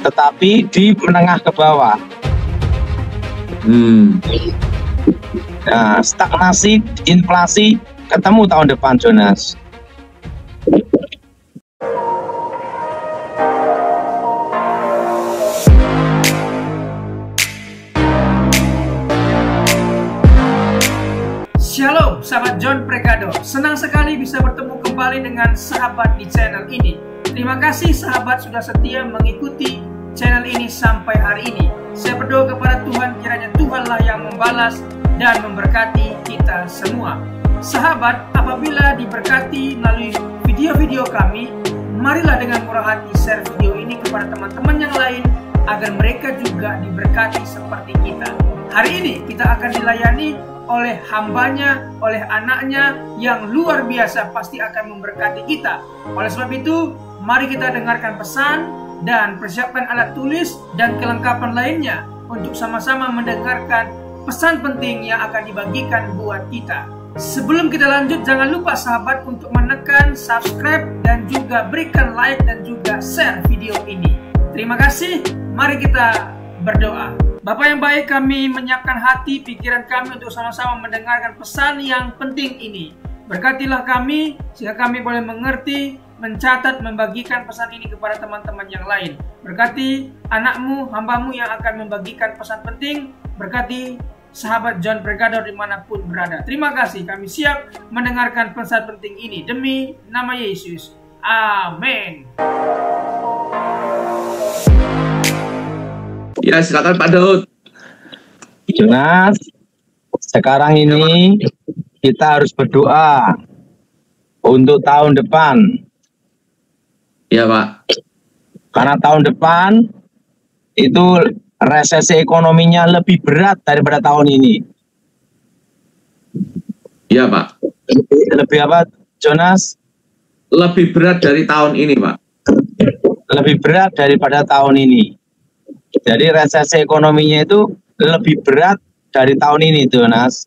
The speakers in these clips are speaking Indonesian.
tetapi di menengah ke bawah. Nah, stagnasi, inflasi ketemu tahun depan, Jonas. Shalom, sahabat John Pregado. Senang sekali bisa bertemu kembali dengan sahabat di channel ini. Terima kasih sahabat sudah setia mengikuti channel ini sampai hari ini. Saya berdoa kepada Tuhan, kiranya Tuhanlah yang membalas dan memberkati kita semua. Sahabat, apabila diberkati melalui video-video kami, marilah dengan murah hati share video ini kepada teman-teman yang lain agar mereka juga diberkati seperti kita. Hari ini kita akan dilayani oleh hambanya, oleh anaknya yang luar biasa, pasti akan memberkati kita. Oleh sebab itu, mari kita dengarkan pesan dan persiapkan alat tulis dan kelengkapan lainnya untuk sama-sama mendengarkan pesan penting yang akan dibagikan buat kita. Sebelum kita lanjut, jangan lupa sahabat untuk menekan subscribe dan juga berikan like dan juga share video ini. Terima kasih, mari kita berdoa. Bapak yang baik, kami menyiapkan hati, pikiran kami untuk sama-sama mendengarkan pesan yang penting ini. Berkatilah kami, sehingga kami boleh mengerti, mencatat, membagikan pesan ini kepada teman-teman yang lain. Berkati anakmu, hambamu yang akan membagikan pesan penting. Berkati sahabat John Pregado dimanapun berada. Terima kasih, kami siap mendengarkan pesan penting ini. Demi nama Yesus. Amin. Ya, silakan Pak Daud. Jonas, sekarang ini kita harus berdoa untuk tahun depan. Ya, Pak. Karena tahun depan itu resesi ekonominya lebih berat daripada tahun ini. Ya, Pak. Lebih apa, Jonas? Lebih berat dari tahun ini, Pak. Lebih berat daripada tahun ini. Jadi resesi ekonominya itu lebih berat dari tahun ini, Jonas.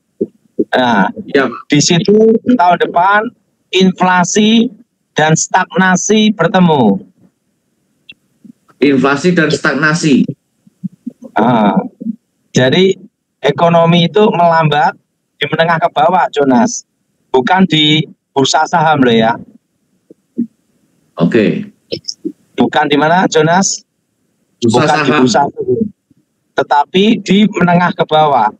Nah, ya, di situ tahun depan inflasi dan stagnasi bertemu. Inflasi dan stagnasi. Jadi ekonomi itu melambat di menengah ke bawah, Jonas. Bukan di bursa saham loh ya. Oke. Bukan di mana, Jonas? Bursa Bukan saham. di bursa, tetapi di menengah ke bawah.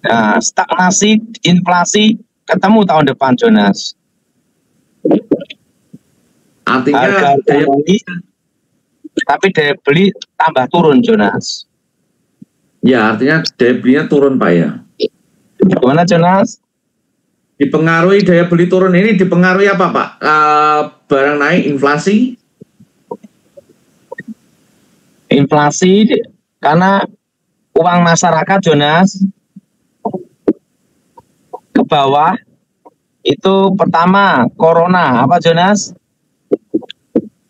Nah, stagnasi, inflasi ketemu tahun depan, Jonas. Artinya harga daya beli, tapi daya beli tambah turun, Jonas. Ya, artinya daya belinya turun, Pak ya. Gimana, Jonas? Dipengaruhi daya beli turun ini dipengaruhi apa, Pak? Barang naik, inflasi? Inflasi karena uang masyarakat, Jonas, ke bawah. Itu pertama, corona. Apa, Jonas?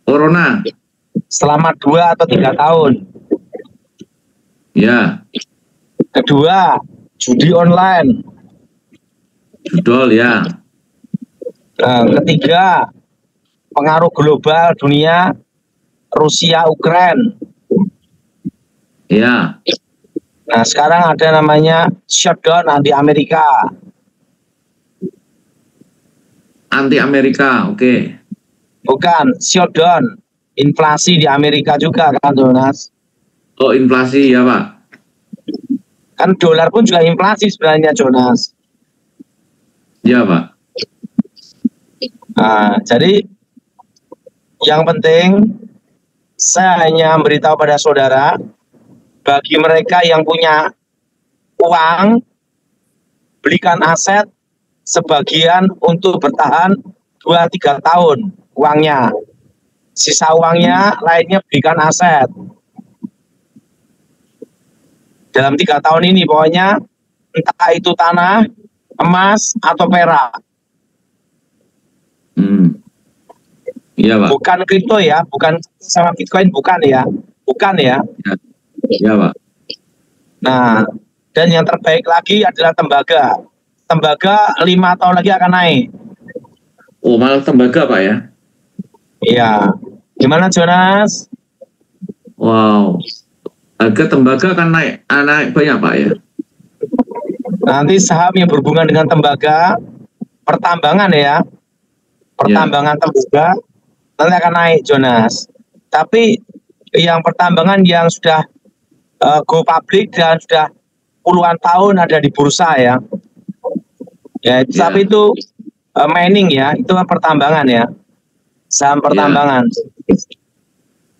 Corona. Selama 2 atau 3 tahun. Ya. Kedua, judi online. Betul, ya. Ketiga, pengaruh global dunia, Rusia, Ukraina. Ya. Nah, sekarang ada namanya shutdown di Amerika. Anti Amerika, oke. Bukan, shutdown. Inflasi di Amerika juga kan, Jonas? Oh, inflasi ya, Pak. Kan dolar pun juga inflasi sebenarnya, Jonas. Ya, Pak. Nah, jadi yang penting saya hanya memberitahu pada saudara, bagi mereka yang punya uang, belikan aset sebagian untuk bertahan 2-3 tahun uangnya. Sisa uangnya lainnya belikan aset. Dalam 3 tahun ini pokoknya entah itu tanah, emas, atau perak. Iya, Pak. Bukan kripto ya, bukan sama Bitcoin, bukan ya. Bukan ya. Iya, Pak. Nah, dan yang terbaik lagi adalah tembaga. Tembaga 5 tahun lagi akan naik. Oh, malah tembaga, Pak ya? Iya. Gimana Jonas? Wow. Harga tembaga kan naik banyak Pak ya? Nanti saham yang berhubungan dengan tembaga, pertambangan ya, pertambangan tembaga nanti akan naik Jonas. Tapi yang pertambangan yang sudah go public dan sudah puluhan tahun ada di bursa ya, tapi itu mining ya, itu pertambangan ya, saham pertambangan.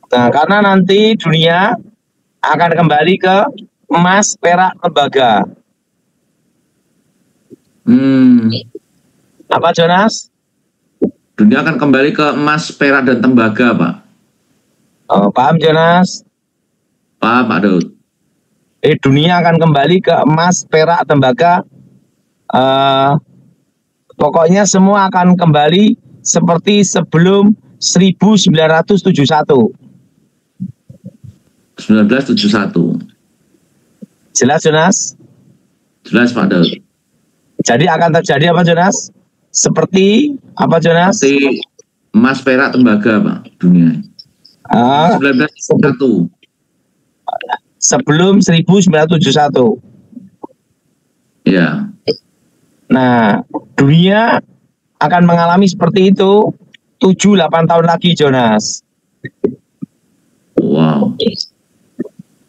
Nah, karena nanti dunia akan kembali ke emas, perak, tembaga. Apa Jonas? Dunia akan kembali ke emas, perak, dan tembaga, Pak. Oh, paham Jonas? Paham, Pak Daud. Dunia akan kembali ke emas, perak, tembaga. Pokoknya semua akan kembali seperti sebelum 1971. 1971. Jelas Jonas? Jelas Pak Daud. Jadi akan terjadi apa Jonas? Seperti apa Jonas? Seperti emas, perak, tembaga Pak, dunia. 1971. Sebelum 1971. Ya. Nah, dunia akan mengalami seperti itu 7-8 tahun lagi Jonas. Wow.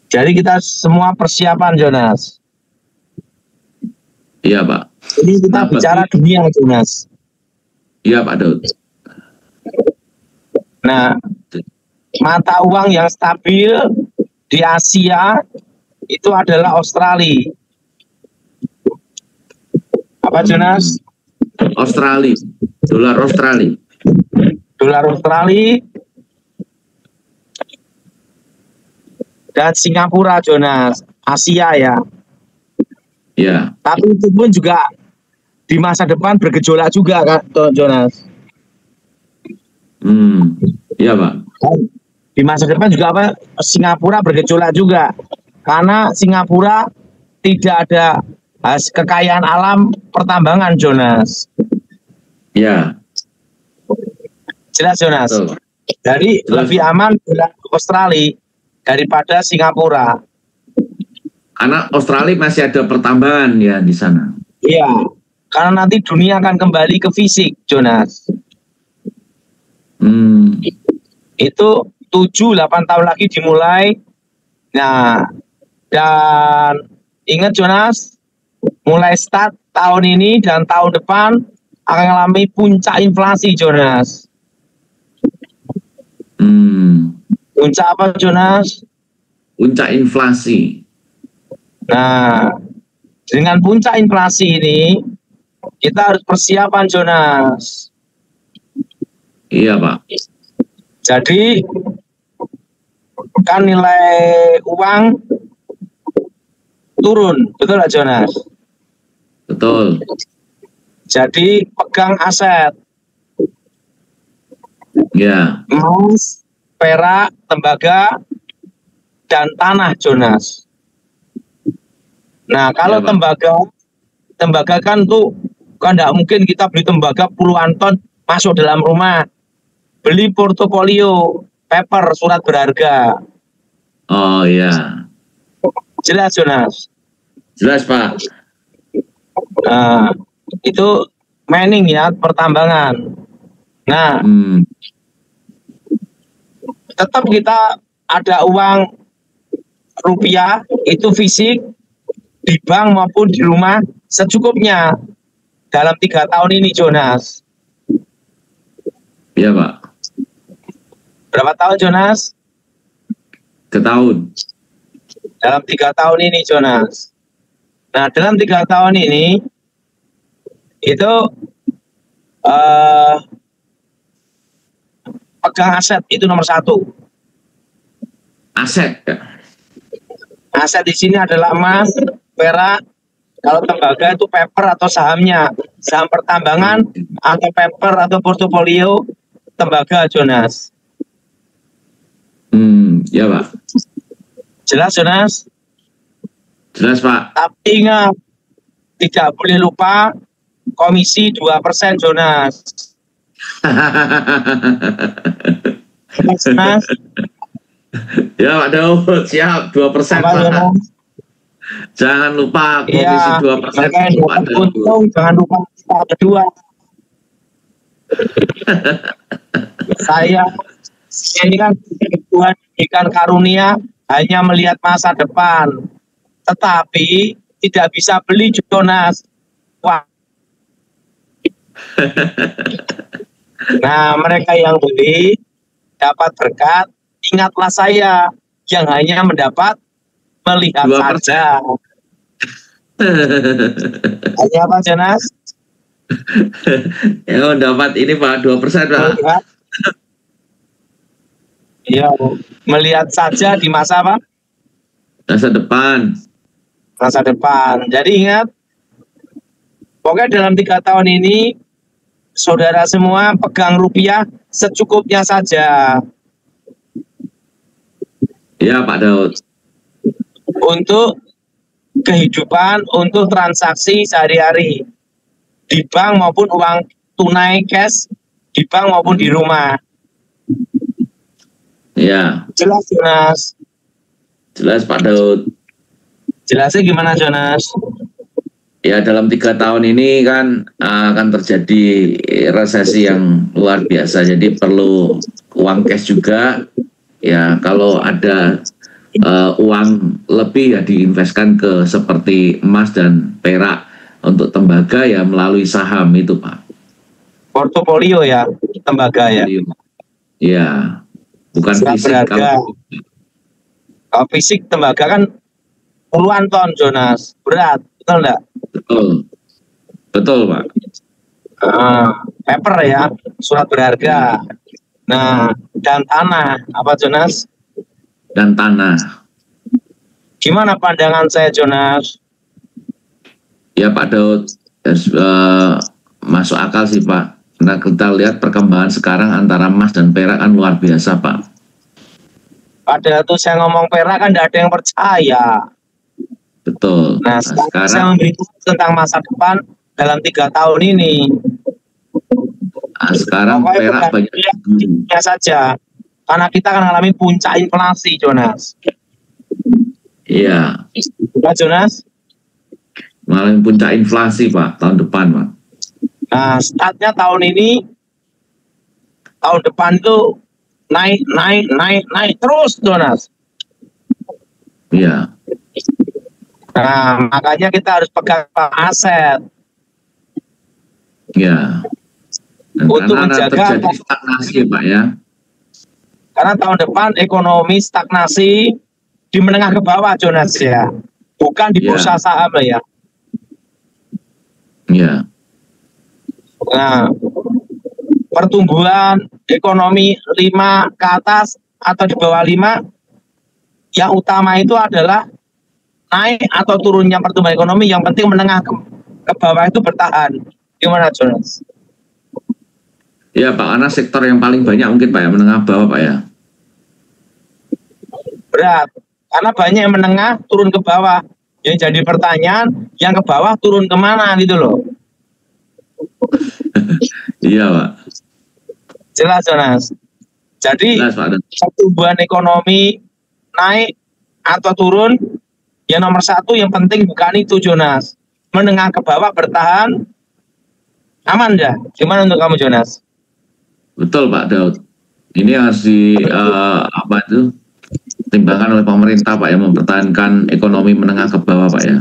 Jadi kita semua persiapan Jonas. Iya Pak. Ini kita bicara dunia Jonas. Iya Pak Daud. Nah, mata uang yang stabil di Asia itu adalah Australia. Apa Jonas? Australia. Dolar Australia. Dolar Australia dan Singapura Jonas, Asia ya. Ya. Tapi itu pun juga di masa depan bergejolak juga kan Jonas. Iya Pak. Di masa depan juga apa? Singapura bergejolak juga karena Singapura tidak ada kekayaan alam pertambangan Jonas. Ya. Jelas Jonas. Betul. Jadi lebih aman dolar Australia daripada Singapura. Karena Australia masih ada pertambangan ya di sana. Iya, karena nanti dunia akan kembali ke fisik, Jonas. Itu 7-8 tahun lagi dimulai. Nah, dan ingat Jonas, mulai start tahun ini dan tahun depan akan mengalami puncak inflasi, Jonas. Puncak apa, Jonas? Puncak inflasi. Nah, dengan puncak inflasi ini, kita harus persiapan, Jonas. Iya, Pak. Jadi, kan nilai uang turun, betul nggak, Jonas? Betul. Jadi, pegang aset. Ya. Emas, perak, tembaga, dan tanah, Jonas. Nah, kalau ya, tembaga kan tuh kan tidak mungkin kita beli tembaga puluhan ton masuk dalam rumah. Beli portofolio, paper, surat berharga. Oh iya. Jelas Jonas? Jelas Pak. Nah, itu mining ya, pertambangan. Nah, tetap kita ada uang rupiah itu fisik di bank maupun di rumah secukupnya dalam 3 tahun ini Jonas. Iya Pak. Berapa tahun Jonas? 3 tahun. Dalam 3 tahun ini Jonas. Nah, dalam 3 tahun ini itu pegang aset itu nomor 1. Aset. Aset di sini adalah emas, perak. Kalau tembaga itu paper atau sahamnya, saham pertambangan atau paper atau portofolio tembaga Jonas. Ya Pak. Jelas Jonas? Jelas Pak. Tapi ingat, tidak boleh lupa komisi 2% Jonas. Jonas? Ya Pak Daud, siap 2% Apa, Pak. Jonas? Jangan lupa komisi Iya, 2% mereka yang Pak dapat Daud. untung jangan lupa kita berdua. Saya ini kan Tuhan berikan karunia hanya melihat masa depan, tetapi tidak bisa beli Jonas. Wah. Nah, mereka yang beli dapat berkat, ingatlah saya yang hanya mendapat melihat 2%. saja. Hanya apa, Jonas? Ya dapat ini Pak 2% Pak. Melihat. Iya, melihat saja di masa apa? Masa depan. Masa depan. Jadi ingat, pokoknya dalam 3 tahun ini, saudara semua pegang rupiah secukupnya saja. Ya Pak Daud. Untuk kehidupan, untuk transaksi sehari-hari. Di bank maupun uang tunai cash, di bank maupun di rumah. Ya. Jelas, Jonas? Jelas Pak Daud. Jelasnya gimana, Jonas? Ya dalam 3 tahun ini kan akan terjadi resesi yang luar biasa. Jadi perlu uang cash juga. Ya kalau ada uang lebih ya diinvestkan ke seperti emas dan perak. Untuk tembaga ya melalui saham itu Pak. Portofolio ya, tembaga ya. Ya, bukan Surat fisik. Kalau fisik tembaga kan puluhan ton, Jonas. Berat, betul enggak? Betul. Betul Pak. Paper ya, surat berharga. Nah, dan tanah, apa Jonas? Dan tanah. Gimana pandangan saya, Jonas? Ya Pak Daud, masuk akal sih Pak. Nah kita lihat perkembangan sekarang antara emas dan perak kan luar biasa Pak. Pada itu saya ngomong perak kan tidak ada yang percaya. Betul. Nah sekarang saya memberitahu tentang masa depan dalam 3 tahun ini. Nah, sekarang pokoknya perak banyak saja. Karena kita akan mengalami puncak inflasi, Jonas. Iya. Pak Jonas? Mengalami puncak inflasi Pak tahun depan Pak. Nah startnya tahun ini, tahun depan itu naik terus, Jonas. Iya. Nah makanya kita harus pegang aset. Iya. Untuk karena menjaga terjadi stagnasi Pak ya. Karena tahun depan ekonomi stagnasi di menengah ke bawah, Jonas ya. Bukan di bursa saham ya. Iya. Nah, pertumbuhan ekonomi 5 ke atas atau di bawah 5, yang utama itu adalah naik atau turunnya pertumbuhan ekonomi, yang penting menengah ke bawah itu bertahan. Gimana, Jonas? Ya Pak, karena sektor yang paling banyak mungkin Pak ya, menengah bawah Pak ya. Berat, karena banyak yang menengah turun ke bawah. Yang jadi pertanyaan, yang ke bawah turun kemana gitu loh. Iya Pak. Jelas, Jonas. Jadi Jelas, Pak. pertumbuhan ekonomi naik atau turun, yang nomor 1 yang penting bukan itu, Jonas. Menengah ke bawah bertahan, aman ya? Gimana untuk kamu, Jonas? Betul Pak Daud. Ini harus timbangkan oleh pemerintah Pak ya, mempertahankan ekonomi menengah ke bawah Pak ya.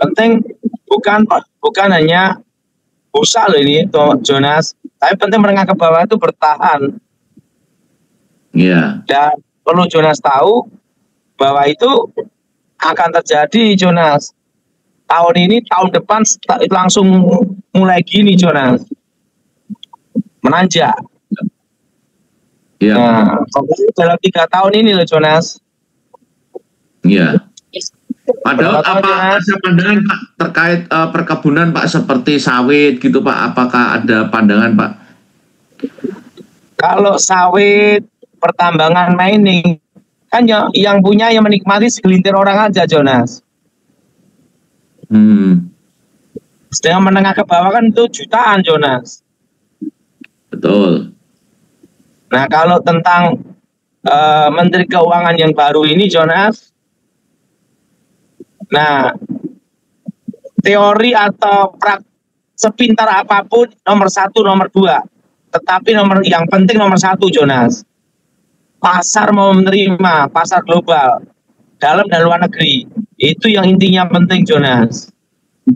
Penting bukan hanya bursa loh ini, Jonas. Tapi penting menengah ke bawah itu bertahan. Iya. Dan perlu Jonas tahu bahwa itu akan terjadi, Jonas. Tahun ini, tahun depan langsung mulai gini, Jonas. Menanjak. Iya. Nah, dalam 3 tahun ini loh, Jonas. Iya. Padahal apa ada pandangan Pak terkait perkebunan Pak, seperti sawit gitu Pak? Apakah ada pandangan Pak? Kalau sawit, pertambangan, mining, kan yang punya yang menikmati segelintir orang aja, Jonas. Sedangkan menengah ke bawah kan itu jutaan, Jonas. Betul. Nah, kalau tentang Menteri Keuangan yang baru ini, Jonas, nah, teori atau sepintar apapun nomor 1, nomor 2, tetapi yang penting nomor 1, Jonas, pasar mau menerima, pasar global, dalam dan luar negeri, itu yang intinya penting, Jonas.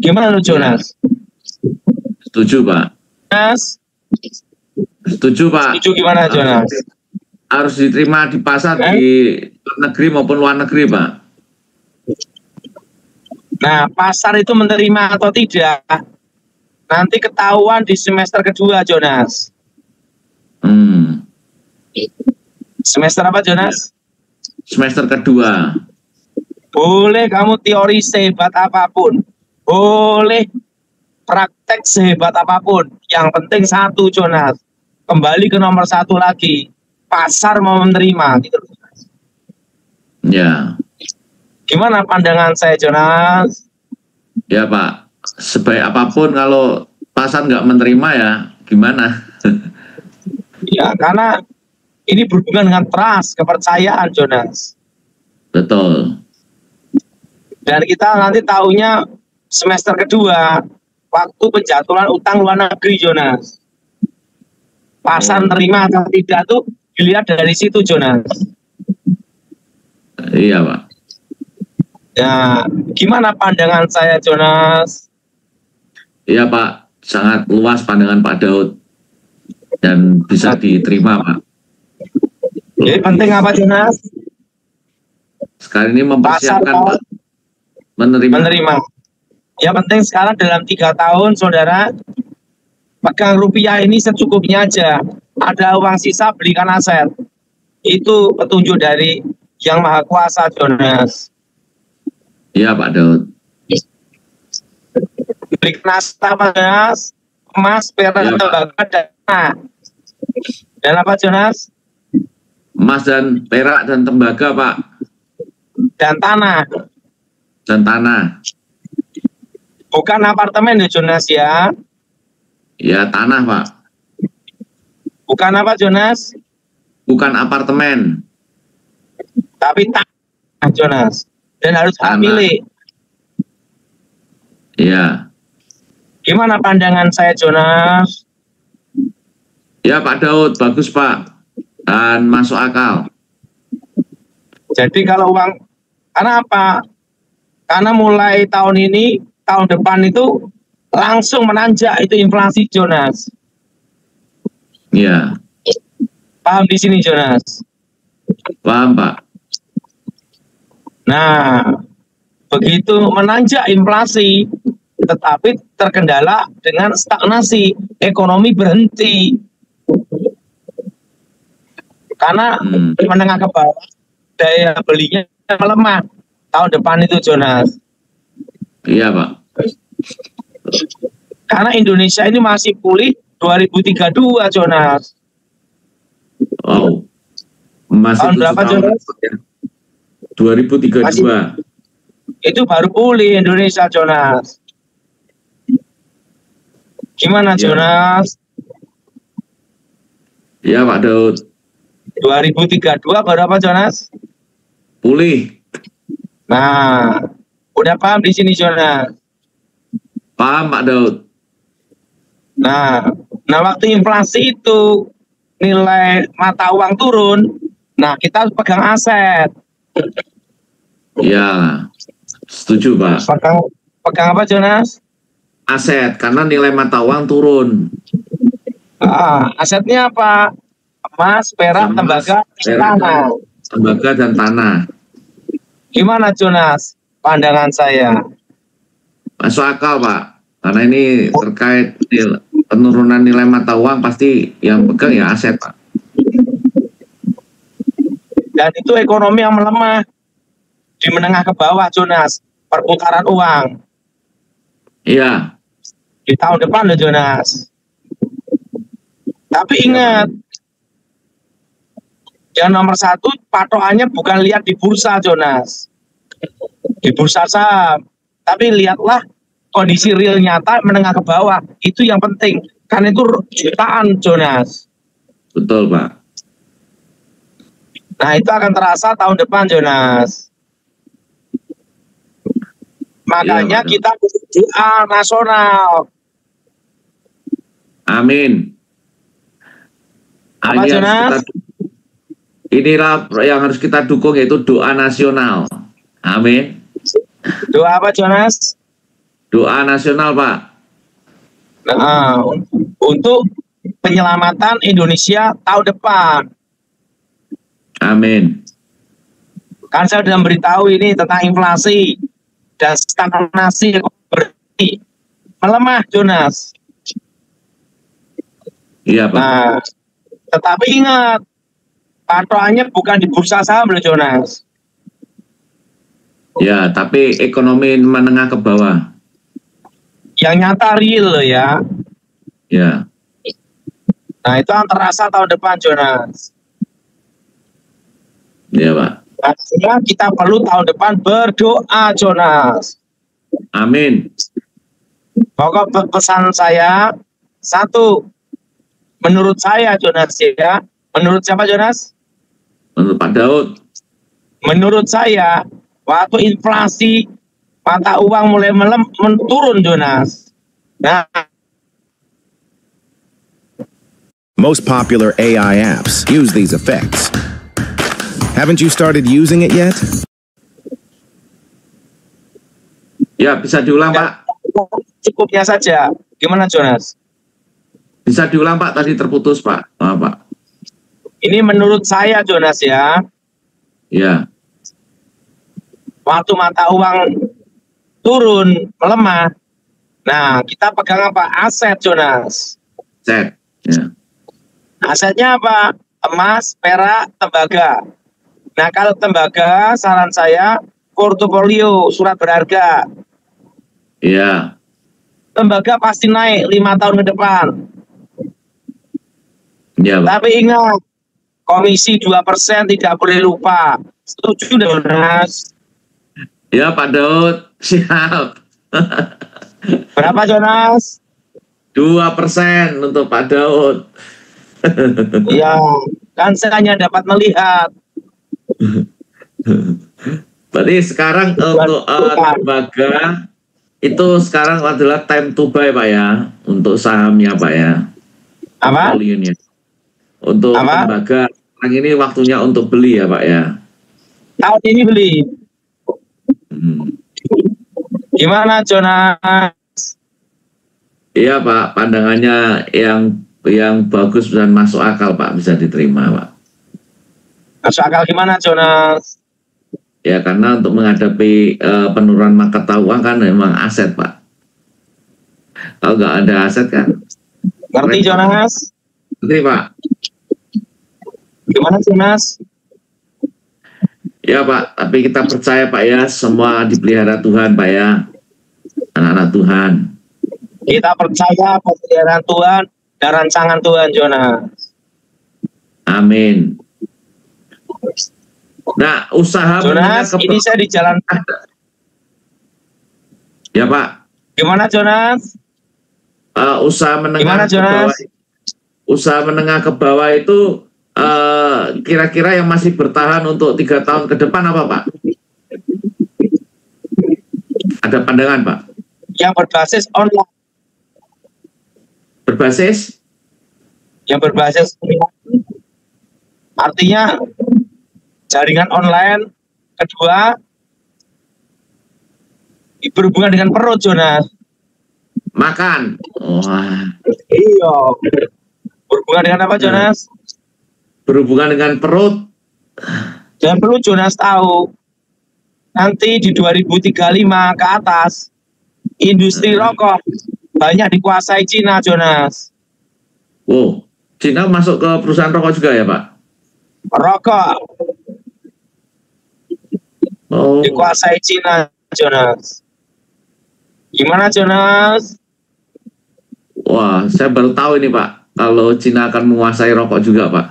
Gimana lu, Jonas? Setuju, Pak. Jonas? Setuju, Pak. Setuju gimana, Jonas? Harus diterima di pasar di negeri maupun luar negeri, Pak. Nah, pasar itu menerima atau tidak, nanti ketahuan di semester kedua, Jonas. Semester apa, Jonas? Semester kedua. Boleh kamu teori sehebat apapun, boleh praktek sehebat apapun, yang penting 1, Jonas, kembali ke nomor 1 lagi, pasar mau menerima, gitu. Ya. Gimana pandangan saya, Jonas? Ya, Pak, sebaik apapun kalau pasar nggak menerima ya gimana? Ya, karena ini berhubungan dengan trust, kepercayaan, Jonas. Betul. Dan kita nanti tahunya semester kedua, waktu penjatuhan utang luar negeri, Jonas. Pasar nerima atau tidak tuh dilihat dari situ, Jonas. Iya, Pak. Ya, gimana pandangan saya, Jonas? Iya, Pak, sangat luas pandangan Pak Daud dan bisa diterima, Pak. Jadi penting apa, Jonas? Sekarang ini mempersiapkan, Pak. Menerima. Ya, penting sekarang dalam 3 tahun, saudara, pegang rupiah ini secukupnya aja. Ada uang sisa, belikan aset. Itu petunjuk dari Yang Maha Kuasa, Jonas. Iya, Pak Daud. Belikan aset apa, Jonas? Emas, perak, Ya, tembaga, dan apa, Jonas? Emas dan perak dan tembaga, Pak. Dan tanah. Dan tanah. Bukan apartemen ya, Jonas, ya. Ya, tanah, Pak. Bukan apa, Jonas? Bukan apartemen. Tapi tanah, Jonas. Dan harus hak Tanah. milik. Ya. Gimana pandangan saya, Jonas? Ya, Pak Daud, bagus, Pak. Dan masuk akal. Jadi kalau uang, karena apa? Karena mulai tahun ini, tahun depan itu langsung menanjak itu inflasi, Jonas. Ya. Paham di sini, Jonas? Paham, Pak. Nah, begitu menanjak inflasi, tetapi terkendala dengan stagnasi, ekonomi berhenti. Karena menengah ke bawah, daya belinya melemah tahun depan itu, Jonas. Iya, Pak. Karena Indonesia ini masih pulih 2032, Jonas. Wow. Masih Tahun berapa, Jonas? 2032. Itu baru pulih Indonesia, Jonas. Gimana, Ya. Jonas? Iya, Pak Daud. 2032 baru apa, Jonas? Pulih. Nah, udah paham di sini, Jonas? Paham, Pak Daud. Nah, waktu inflasi itu nilai mata uang turun, nah kita harus pegang aset. Ya, setuju, Pak. Pegang apa, Jonas? Aset, karena nilai mata uang turun. Asetnya apa? Emas, perak, Emas, tembaga, perak, tanah. Tembaga dan tanah. Gimana, Jonas? Pandangan saya. Masuk akal, Pak. Karena ini terkait penurunan nilai mata uang, pasti yang pegang ya aset, Pak. Dan itu ekonomi yang melemah di menengah ke bawah, Jonas. Perputaran uang Iya. di tahun depan loh, Jonas. Tapi ingat, yang nomor 1 patokannya bukan lihat di bursa, Jonas. Di bursa saham. Tapi lihatlah kondisi real nyata menengah ke bawah. Itu yang penting. Karena itu jutaan, Jonas. Betul, Pak. Nah, itu akan terasa tahun depan, Jonas. Makanya Iya, kita doa nasional. Amin. Apa, Jonas? Inilah yang harus kita dukung, yaitu doa nasional. Amin. Doa apa, Jonas? Doa nasional, Pak. Nah, untuk penyelamatan Indonesia tahun depan. Amin. Kan saya sudah memberitahu ini tentang inflasi dan stagnasi ekonomi melemah, Jonas. Iya, Pak. Nah, tetapi ingat, patokannya bukan di bursa saham loh, Jonas. Ya, tapi ekonomi menengah ke bawah. Yang nyata real loh ya. Ya. Nah, itu yang terasa tahun depan, Jonas. Iya, Pak. Artinya kita perlu tahun depan berdoa, Jonas. Amin. Pokok pesan saya, satu, menurut saya, Jonas ya. Menurut siapa, Jonas? Menurut Pak Daud. Menurut saya, waktu inflasi mata uang mulai menurun, Jonas. Nah, most popular AI apps use these effects. Haven't you started using it yet? Ya, bisa diulang, Pak. cukupnya saja. Gimana, Jonas? Bisa diulang, Pak. Tadi terputus, Pak. Pak. Ini menurut saya, Jonas ya. Ya. Waktu mata uang turun, melemah. Nah, kita pegang apa? Aset, Jonas. Set. Ya. Asetnya apa? Emas, perak, tembaga. Nah, kalau tembaga, saran saya portofolio surat berharga. Iya. Tembaga pasti naik 5 tahun ke depan. Iya, Pak. Tapi ingat, komisi 2% tidak boleh lupa. Setuju, Jonas? Ya, Pak Daud. Siap. Berapa, Jonas? 2% untuk Pak Daud. Ya, kan saya hanya dapat melihat. Berarti sekarang untuk tembaga itu sekarang adalah time to buy, Pak ya, untuk sahamnya, Pak ya. Apa? Portfolionya. Untuk Apa? tembaga sekarang ini waktunya untuk beli ya, Pak ya. Tahun ini beli. Hmm. Gimana, Jonas? Iya, Pak, pandangannya yang bagus dan masuk akal, Pak, bisa diterima, Pak. Masuk akal gimana, Jonas? Ya, karena untuk menghadapi penurunan mata uang kan memang aset, Pak. Kalau nggak ada aset kan. Ngerti, Jonas? Ngerti, Pak. Gimana, Jonas? Ya, Pak, tapi kita percaya, Pak ya, semua dipelihara Tuhan, Pak ya. Anak-anak Tuhan. Kita percaya pemeliharaan Tuhan dan rancangan Tuhan, Jonas. Amin. Nah, usaha Jonas, ini saya di jalan. Ya, Pak. Gimana, Jonas? Usaha menengah Gimana, ke bawah. Jonas? Usaha menengah ke bawah itu kira-kira yang masih bertahan untuk 3 tahun ke depan apa, Pak? Ada pandangan, Pak? Yang berbasis online. Berbasis? Yang berbasis artinya jaringan online. Kedua, berhubungan dengan perut, Jonas. Makan. Wah. Iya. Berhubungan dengan apa, Jonas? Berhubungan dengan perut. Dan perlu Jonas tahu, nanti di 2035 ke atas, industri rokok banyak dikuasai Cina, Jonas. Wow. Cina masuk ke perusahaan rokok juga ya, Pak? Rokok Oh. dikuasai Cina, Jonas. Gimana, Jonas? Wah, saya baru tahu ini, Pak. Kalau Cina akan menguasai rokok juga, Pak.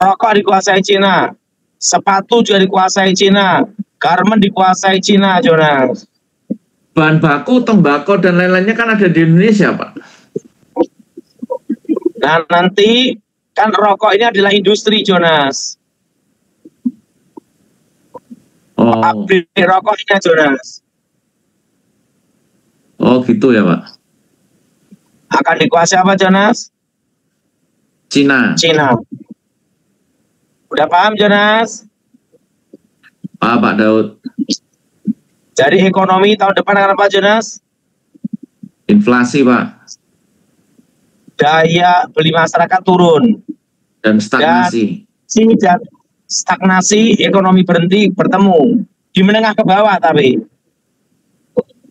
Rokok dikuasai Cina. Sepatu juga dikuasai Cina. Garment dikuasai Cina, Jonas. Bahan baku, tembakau, dan lain-lainnya kan ada di Indonesia, Pak. Nah, nanti kan rokok ini adalah industri, Jonas. pabrik rokoknya Jonas. Oh gitu ya Pak. Akan dikuasai apa Jonas? Cina. Udah paham Jonas? Pak Daud. Jadi ekonomi tahun depan akan apa Jonas? Inflasi Pak. Daya beli masyarakat turun. Dan stagnasi. Dan stagnasi, ekonomi berhenti bertemu. Di menengah ke bawah tapi.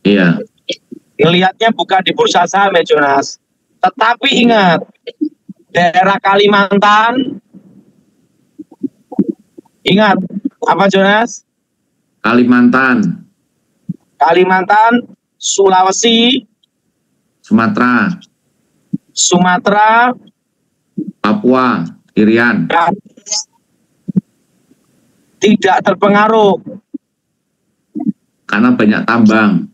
Iya. Ngelihatnya bukan di bursa saham ya Jonas. Tetapi ingat, daerah Kalimantan, ingat, apa Jonas? Kalimantan, Sulawesi, Sumatera, Papua, Irian. Tidak terpengaruh. Karena banyak tambang.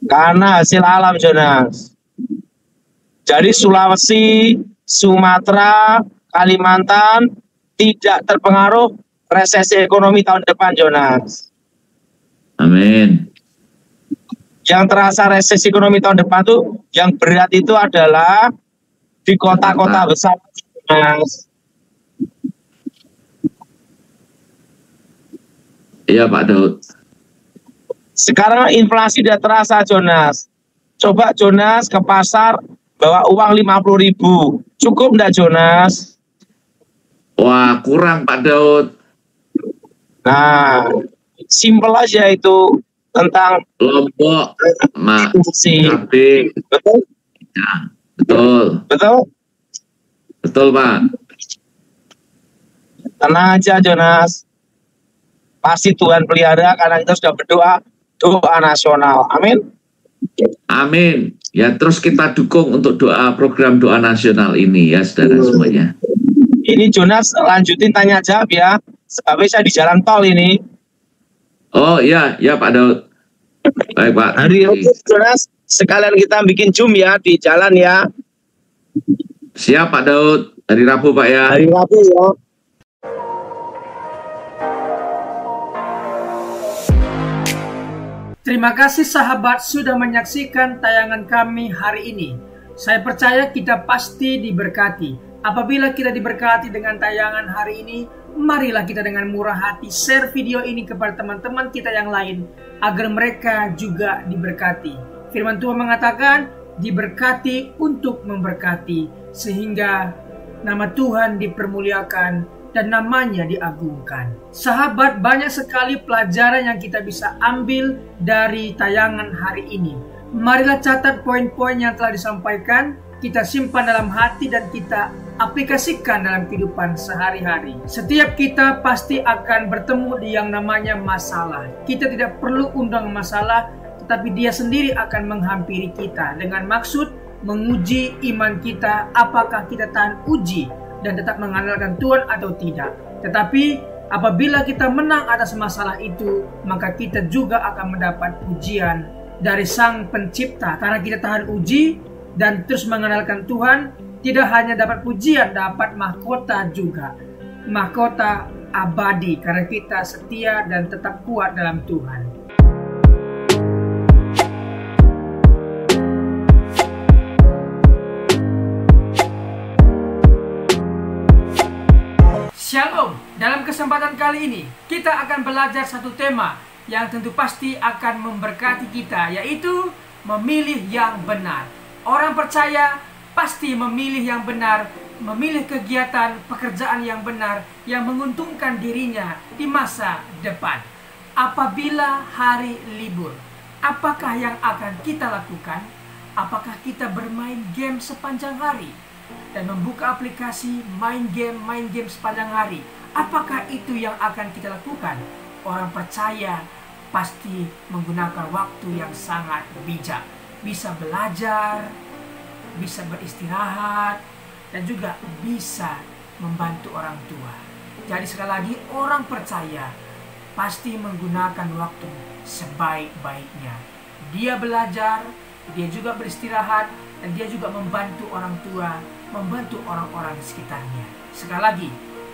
Karena hasil alam Jonas. Jadi Sulawesi, Sumatera, Kalimantan tidak terpengaruh resesi ekonomi tahun depan Jonas. Amin. Yang terasa resesi ekonomi tahun depan tuh yang berat itu adalah di kota-kota besar Jonas. Iya Pak Daud. Sekarang inflasi tidak terasa Jonas. Coba Jonas ke pasar bawa uang 50.000. Cukup enggak Jonas? Wah kurang Pak Daud. Nah, simpel aja itu tentang Lombok, inflasi. Betul? Ya, betul. Betul Pak. Tenang aja Jonas. Pasti Tuhan pelihara karena kita sudah berdoa, doa nasional. Amin. Amin. Ya terus kita dukung untuk program doa nasional ini ya saudara semuanya. Ini Jonas lanjutin tanya jawab ya. Sebabnya saya di jalan tol ini. Oh iya, ya Pak Daud. Baik Pak. Hari ini Jonas sekalian kita bikin Zoom ya di jalan ya. Siap Pak Daud. Hari Rabu Pak ya. Hari Rabu ya. Terima kasih sahabat sudah menyaksikan tayangan kami hari ini. Saya percaya kita pasti diberkati. Apabila kita diberkati dengan tayangan hari ini, marilah kita dengan murah hati share video ini kepada teman-teman kita yang lain, agar mereka juga diberkati. Firman Tuhan mengatakan, diberkati untuk memberkati, sehingga nama Tuhan dipermuliakan dan namanya diagungkan. Sahabat, banyak sekali pelajaran yang kita bisa ambil dari tayangan hari ini. Marilah catat poin-poin yang telah disampaikan, kita simpan dalam hati dan kita aplikasikan dalam kehidupan sehari-hari. Setiap kita pasti akan bertemu di yang namanya masalah. Kita tidak perlu undang masalah, tetapi dia sendiri akan menghampiri kita dengan maksud menguji iman kita, apakah kita tahan uji dan tetap mengandalkan Tuhan atau tidak. Tetapi apabila kita menang atas masalah itu, maka kita juga akan mendapat pujian dari Sang Pencipta. Karena kita tahan uji dan terus mengandalkan Tuhan, tidak hanya dapat pujian, dapat mahkota juga. Mahkota abadi karena kita setia dan tetap kuat dalam Tuhan. Shalom, dalam kesempatan kali ini kita akan belajar satu tema yang tentu pasti akan memberkati kita, yaitu memilih yang benar. Orang percaya pasti memilih yang benar, memilih kegiatan pekerjaan yang benar yang menguntungkan dirinya di masa depan. Apabila hari libur, apakah yang akan kita lakukan? Apakah kita bermain game sepanjang hari dan membuka aplikasi main game sepanjang hari? Apakah itu yang akan kita lakukan? Orang percaya pasti menggunakan waktu yang sangat bijak. Bisa belajar, bisa beristirahat, dan juga bisa membantu orang tua. Jadi sekali lagi, orang percaya pasti menggunakan waktu sebaik-baiknya. Dia belajar, dia juga beristirahat, dan dia juga membantu orang tua, membantu orang-orang di sekitarnya. Sekali lagi,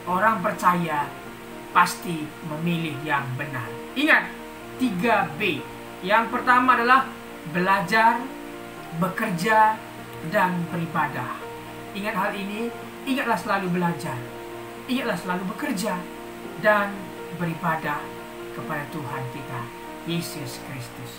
orang percaya pasti memilih yang benar. Ingat, 3B. Yang pertama adalah belajar, bekerja, dan beribadah. Ingat hal ini, ingatlah selalu belajar, ingatlah selalu bekerja, dan beribadah kepada Tuhan kita, Yesus Kristus.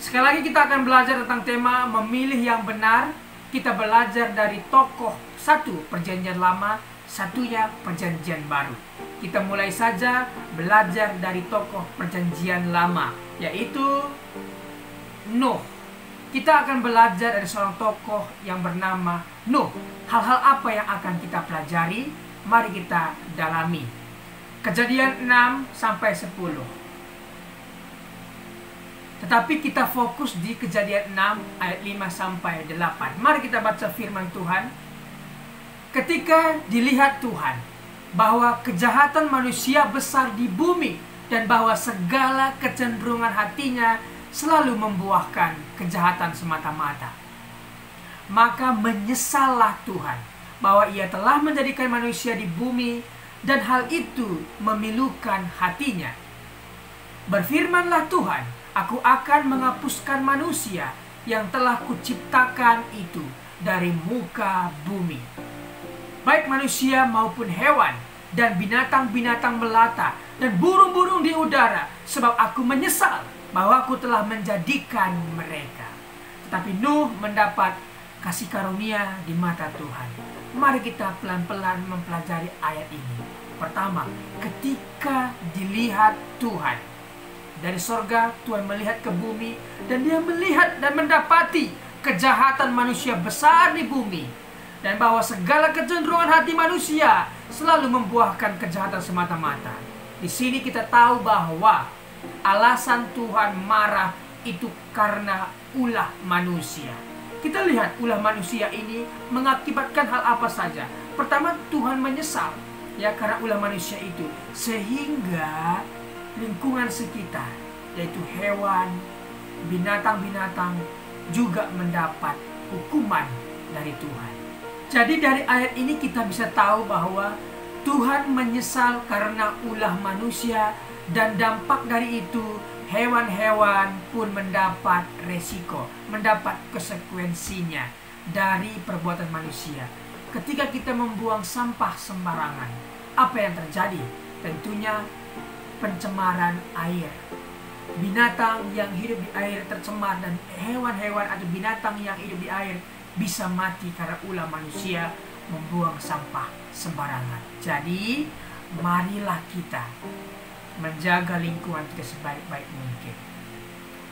Sekali lagi kita akan belajar tentang tema memilih yang benar. Kita belajar dari tokoh satu Perjanjian Lama, satunya Perjanjian Baru. Kita mulai saja belajar dari tokoh Perjanjian Lama, yaitu Nuh. Kita akan belajar dari seorang tokoh yang bernama Nuh. Hal-hal apa yang akan kita pelajari? Mari kita dalami. Kejadian 6 sampai 10. Tetapi kita fokus di Kejadian 6 ayat 5 sampai 8. Mari kita baca firman Tuhan. Ketika dilihat Tuhan bahwa kejahatan manusia besar di bumi dan bahwa segala kecenderungan hatinya selalu membuahkan kejahatan semata-mata, maka menyesallah Tuhan bahwa ia telah menjadikan manusia di bumi dan hal itu memilukan hatinya. Berfirmanlah Tuhan, aku akan menghapuskan manusia yang telah kuciptakan itu dari muka bumi, baik manusia maupun hewan, dan binatang-binatang melata, dan burung-burung di udara, sebab aku menyesal bahwa aku telah menjadikan mereka. Tetapi Nuh mendapat kasih karunia di mata Tuhan. Mari kita pelan-pelan mempelajari ayat ini. Pertama, ketika dilihat Tuhan dari sorga, Tuhan melihat ke bumi, dan dia melihat dan mendapati kejahatan manusia besar di bumi, dan bahwa segala kecenderungan hati manusia selalu membuahkan kejahatan semata-mata. Di sini kita tahu bahwa alasan Tuhan marah itu karena ulah manusia. Kita lihat ulah manusia ini mengakibatkan hal apa saja. Pertama, Tuhan menyesal ya karena ulah manusia itu, sehingga lingkungan sekitar, yaitu hewan, binatang-binatang juga mendapat hukuman dari Tuhan. Jadi dari ayat ini kita bisa tahu bahwa Tuhan menyesal karena ulah manusia, dan dampak dari itu hewan-hewan pun mendapat resiko, mendapat konsekuensinya dari perbuatan manusia. Ketika kita membuang sampah sembarangan, apa yang terjadi? Tentunya pencemaran air. Binatang yang hidup di air tercemar, dan hewan-hewan atau binatang yang hidup di air bisa mati karena ulah manusia membuang sampah sembarangan. Jadi marilah kita menjaga lingkungan kita sebaik-baik mungkin.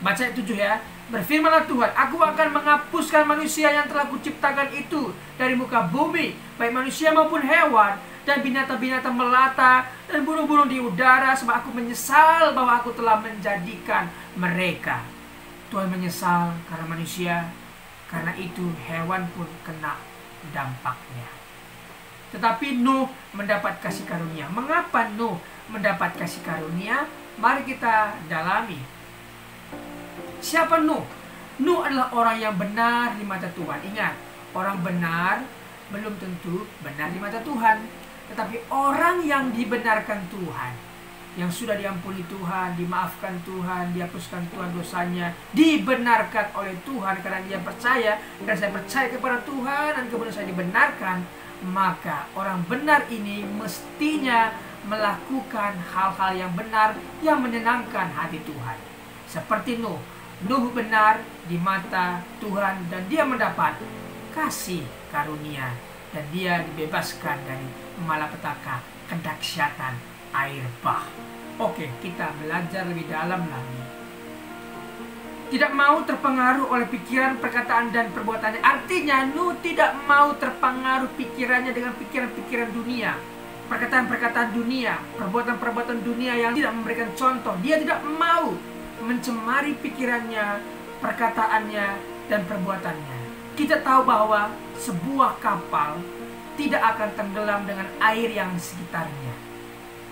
Baca ayat 7 ya. Berfirmanlah Tuhan, aku akan menghapuskan manusia yang telah kuciptakan itu dari muka bumi, baik manusia maupun hewan, dan binatang-binatang melata, dan burung-burung di udara, sebab aku menyesal bahwa aku telah menjadikan mereka. Tuhan menyesal karena manusia, karena itu hewan pun kena dampaknya. Tetapi Nuh mendapat kasih karunia. Mengapa Nuh mendapat kasih karunia? Mari kita dalami. Siapa Nuh? Nuh adalah orang yang benar di mata Tuhan. Ingat, orang benar belum tentu benar di mata Tuhan. Tetapi orang yang dibenarkan Tuhan, yang sudah diampuni Tuhan, dimaafkan Tuhan, dihapuskan Tuhan dosanya, dibenarkan oleh Tuhan karena dia percaya, dan saya percaya kepada Tuhan dan kemudian saya dibenarkan, maka orang benar ini mestinya melakukan hal-hal yang benar yang menyenangkan hati Tuhan. Seperti Nuh. Nuh benar di mata Tuhan dan dia mendapat kasih karunia, dan dia dibebaskan dari malapetaka kedahsyatan air bah. Oke, kita belajar lebih dalam lagi. Tidak mau terpengaruh oleh pikiran, perkataan, dan perbuatannya. Artinya Nuh tidak mau terpengaruh pikirannya dengan pikiran-pikiran dunia, perkataan-perkataan dunia, perbuatan-perbuatan dunia yang tidak memberikan contoh. Dia tidak mau mencemari pikirannya, perkataannya, dan perbuatannya. Kita tahu bahwa sebuah kapal tidak akan tenggelam dengan air yang di sekitarnya.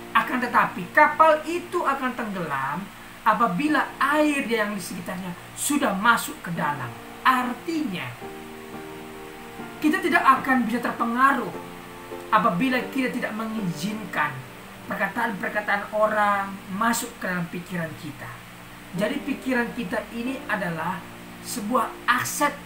Akan tetapi kapal itu akan tenggelam apabila air yang di sekitarnya sudah masuk ke dalam. Artinya kita tidak akan bisa terpengaruh apabila kita tidak mengizinkan perkataan-perkataan orang masuk ke dalam pikiran kita. Jadi pikiran kita ini adalah sebuah aset,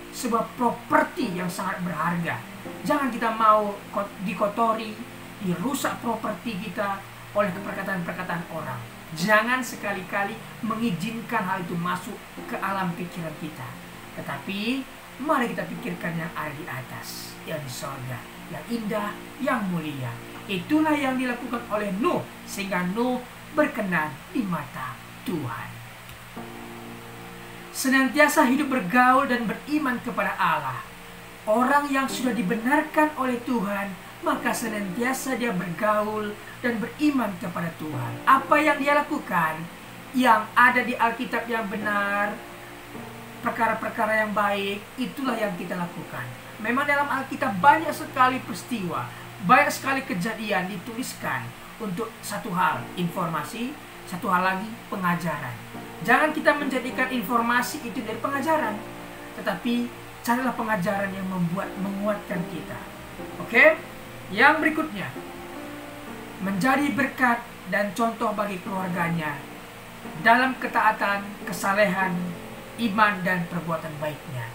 sebuah properti yang sangat berharga. Jangan kita mau dikotori, dirusak properti kita oleh perkataan-perkataan orang. Jangan sekali-kali mengizinkan hal itu masuk ke alam pikiran kita. Tetapi mari kita pikirkan yang ada di atas, yang di sorga, yang indah, yang mulia. Itulah yang dilakukan oleh Nuh, sehingga Nuh berkenan di mata Tuhan. Senantiasa hidup bergaul dan beriman kepada Allah. Orang yang sudah dibenarkan oleh Tuhan, maka senantiasa dia bergaul dan beriman kepada Tuhan. Apa yang dia lakukan, yang ada di Alkitab yang benar, perkara-perkara yang baik, itulah yang kita lakukan. Memang dalam Alkitab banyak sekali peristiwa, banyak sekali kejadian dituliskan untuk satu hal, informasi, satu hal lagi, pengajaran. Jangan kita menjadikan informasi itu dari pengajaran, tetapi carilah pengajaran yang menguatkan kita. Oke? Yang berikutnya, menjadi berkat dan contoh bagi keluarganya dalam ketaatan, kesalehan, iman, dan perbuatan baiknya.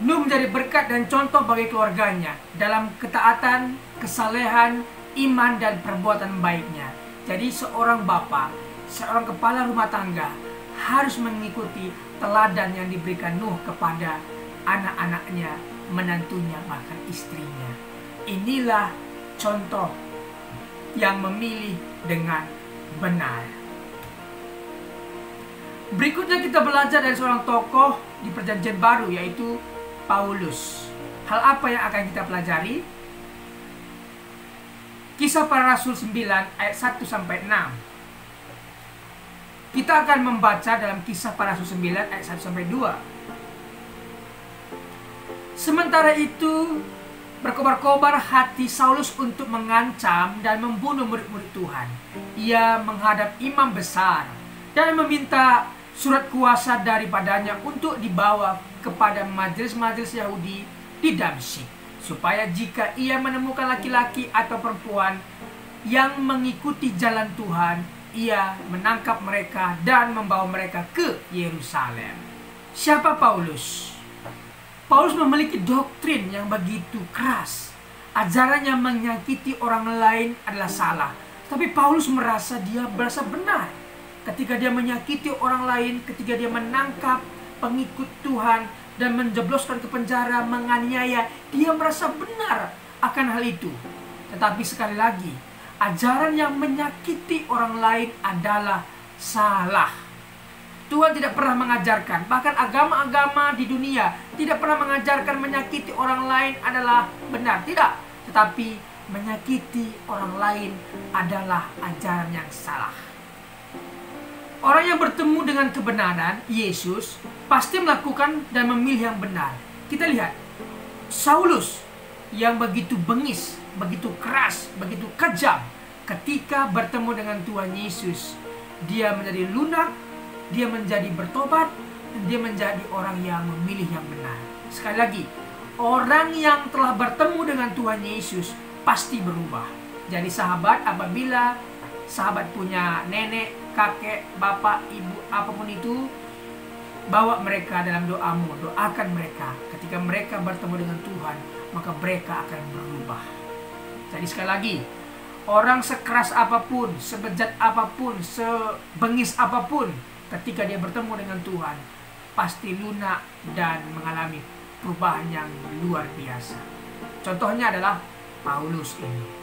Nuh menjadi berkat dan contoh bagi keluarganya dalam ketaatan, kesalehan, iman, dan perbuatan baiknya. Jadi seorang bapa, seorang kepala rumah tangga harus mengikuti teladan yang diberikan Nuh kepada anak-anaknya, menantunya, bahkan istrinya. Inilah contoh yang memilih dengan benar. Berikutnya kita belajar dari seorang tokoh di Perjanjian Baru, yaitu Paulus. Hal apa yang akan kita pelajari? Kisah Para Rasul 9 ayat 1-6. Kita akan membaca dalam Kisah Para Rasul 9 ayat 1-2. Sementara itu, berkobar-kobar hati Saulus untuk mengancam dan membunuh murid-murid Tuhan. Ia menghadap imam besar dan meminta surat kuasa daripadanya untuk dibawa kepada majelis-majelis Yahudi di Damsyik, supaya jika ia menemukan laki-laki atau perempuan yang mengikuti jalan Tuhan, ia menangkap mereka dan membawa mereka ke Yerusalem. Siapa Paulus? Paulus memiliki doktrin yang begitu keras. Ajarannya menyakiti orang lain adalah salah. Tapi Paulus merasa benar. Ketika dia menyakiti orang lain, ketika dia menangkap pengikut Tuhan dan menjebloskan ke penjara, menganiaya, dia merasa benar akan hal itu. Tetapi sekali lagi, ajaran yang menyakiti orang lain adalah salah. Tuhan tidak pernah mengajarkan, bahkan agama-agama di dunia tidak pernah mengajarkan menyakiti orang lain adalah benar. Tidak, tetapi menyakiti orang lain adalah ajaran yang salah. Orang yang bertemu dengan kebenaran, Yesus, pasti melakukan dan memilih yang benar. Kita lihat, Saulus yang begitu bengis, begitu keras, begitu kejam, ketika bertemu dengan Tuhan Yesus, dia menjadi lunak, dia menjadi bertobat, dan dia menjadi orang yang memilih yang benar. Sekali lagi, orang yang telah bertemu dengan Tuhan Yesus pasti berubah. Jadi sahabat, apabila sahabat punya nenek, kakek, bapak, ibu, apapun itu, bawa mereka dalam doamu, doakan mereka. Ketika mereka bertemu dengan Tuhan, maka mereka akan berubah. Jadi sekali lagi, orang sekeras apapun, sebejat apapun, sebengis apapun, ketika dia bertemu dengan Tuhan, pasti lunak dan mengalami perubahan yang luar biasa. Contohnya adalah Paulus ini.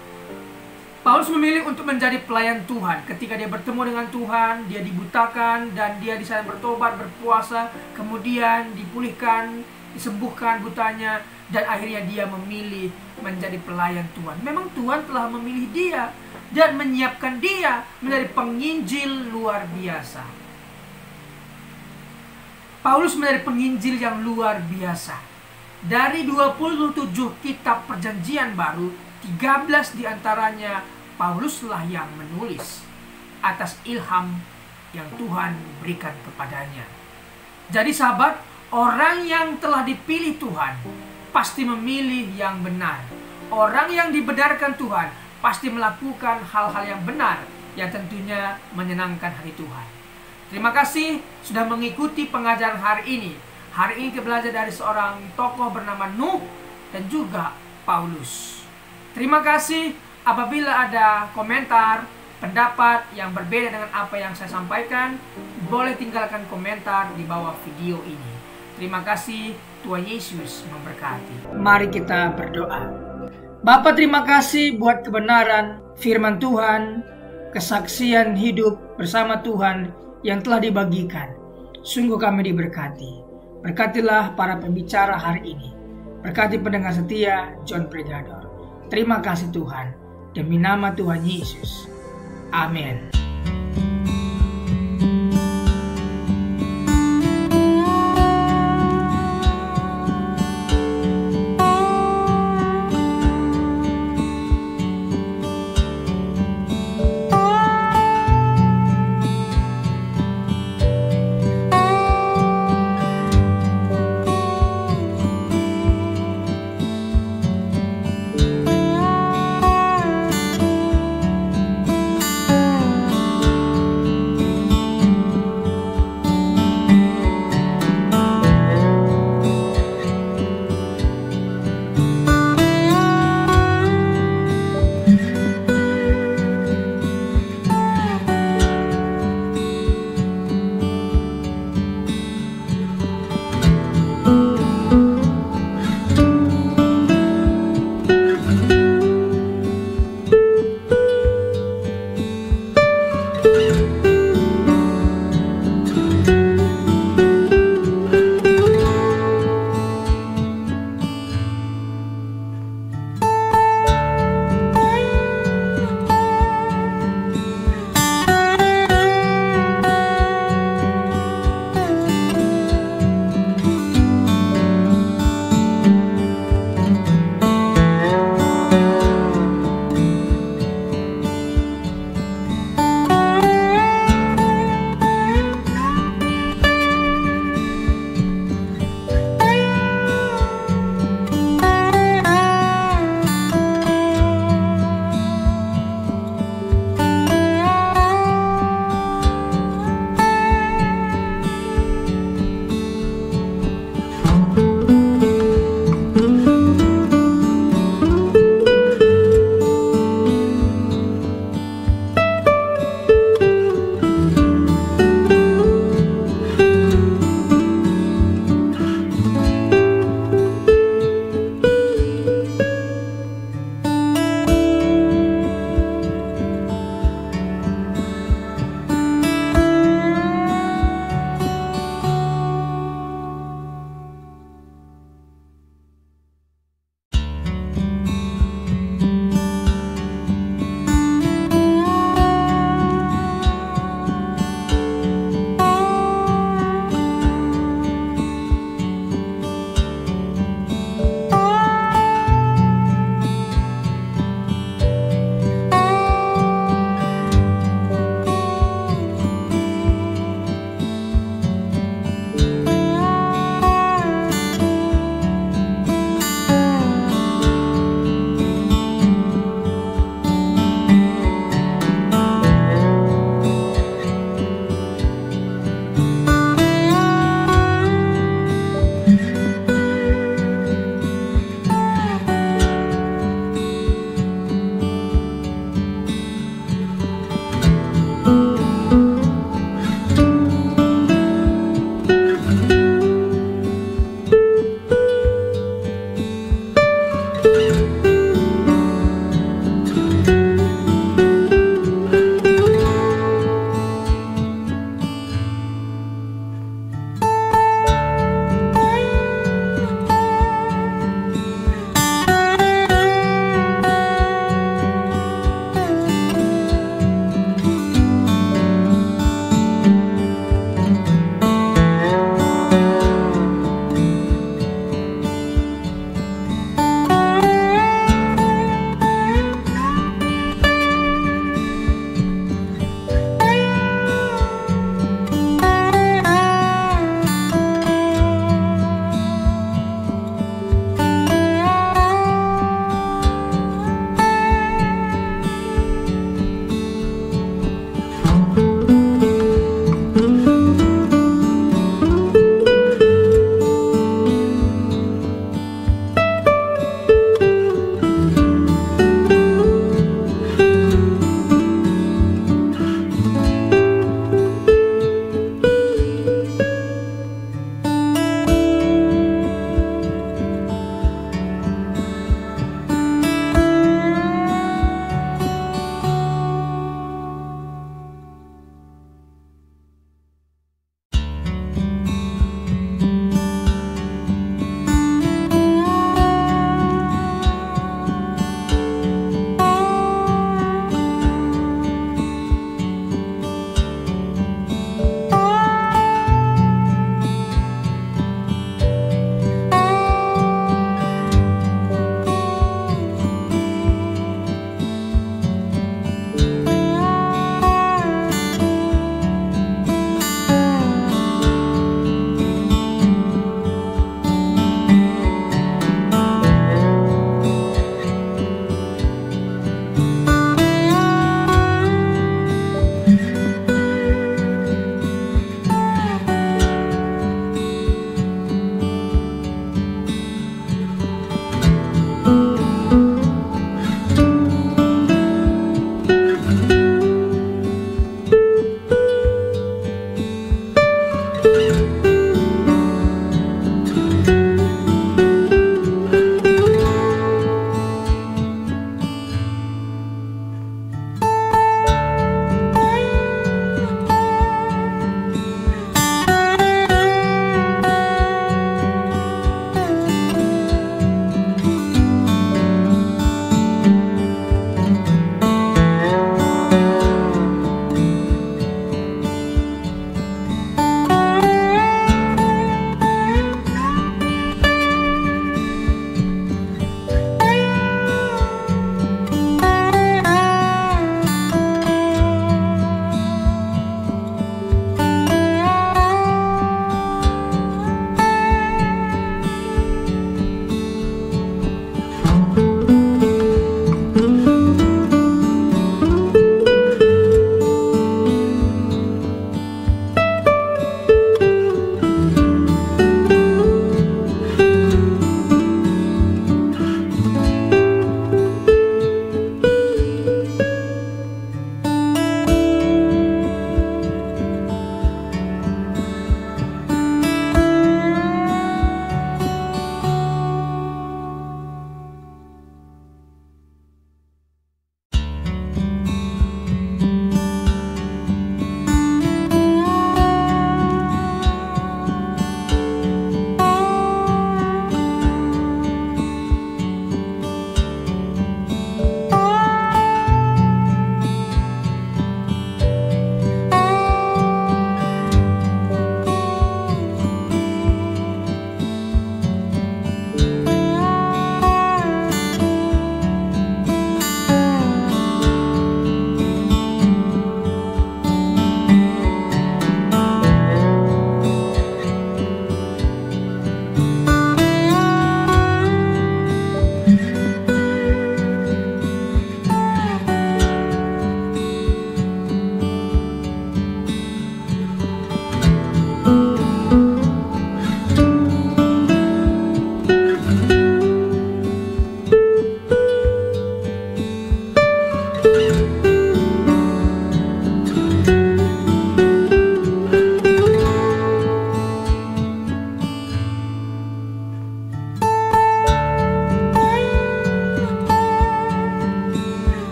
Paulus memilih untuk menjadi pelayan Tuhan. Ketika dia bertemu dengan Tuhan, dia dibutakan dan dia di sana bertobat, berpuasa, kemudian dipulihkan, disembuhkan butanya, dan akhirnya dia memilih menjadi pelayan Tuhan. Memang Tuhan telah memilih dia dan menyiapkan dia menjadi penginjil luar biasa. Paulus menjadi penginjil yang luar biasa. Dari 27 kitab Perjanjian Baru, 13 diantaranya Pauluslah yang menulis atas ilham yang Tuhan berikan kepadanya. Jadi sahabat, orang yang telah dipilih Tuhan pasti memilih yang benar. Orang yang dibenarkan Tuhan pasti melakukan hal-hal yang benar yang tentunya menyenangkan hati Tuhan. Terima kasih sudah mengikuti pengajaran hari ini. Hari ini kita belajar dari seorang tokoh bernama Nuh dan juga Paulus. Terima kasih. Apabila ada komentar, pendapat yang berbeda dengan apa yang saya sampaikan, boleh tinggalkan komentar di bawah video ini. Terima kasih. Tuhan Yesus memberkati. Mari kita berdoa. Bapa, terima kasih buat kebenaran firman Tuhan, kesaksian hidup bersama Tuhan yang telah dibagikan. Sungguh kami diberkati. Berkatilah para pembicara hari ini. Berkati pendengar setia John Pregador. Terima kasih Tuhan. Demi nama Tuhan Yesus. Amin.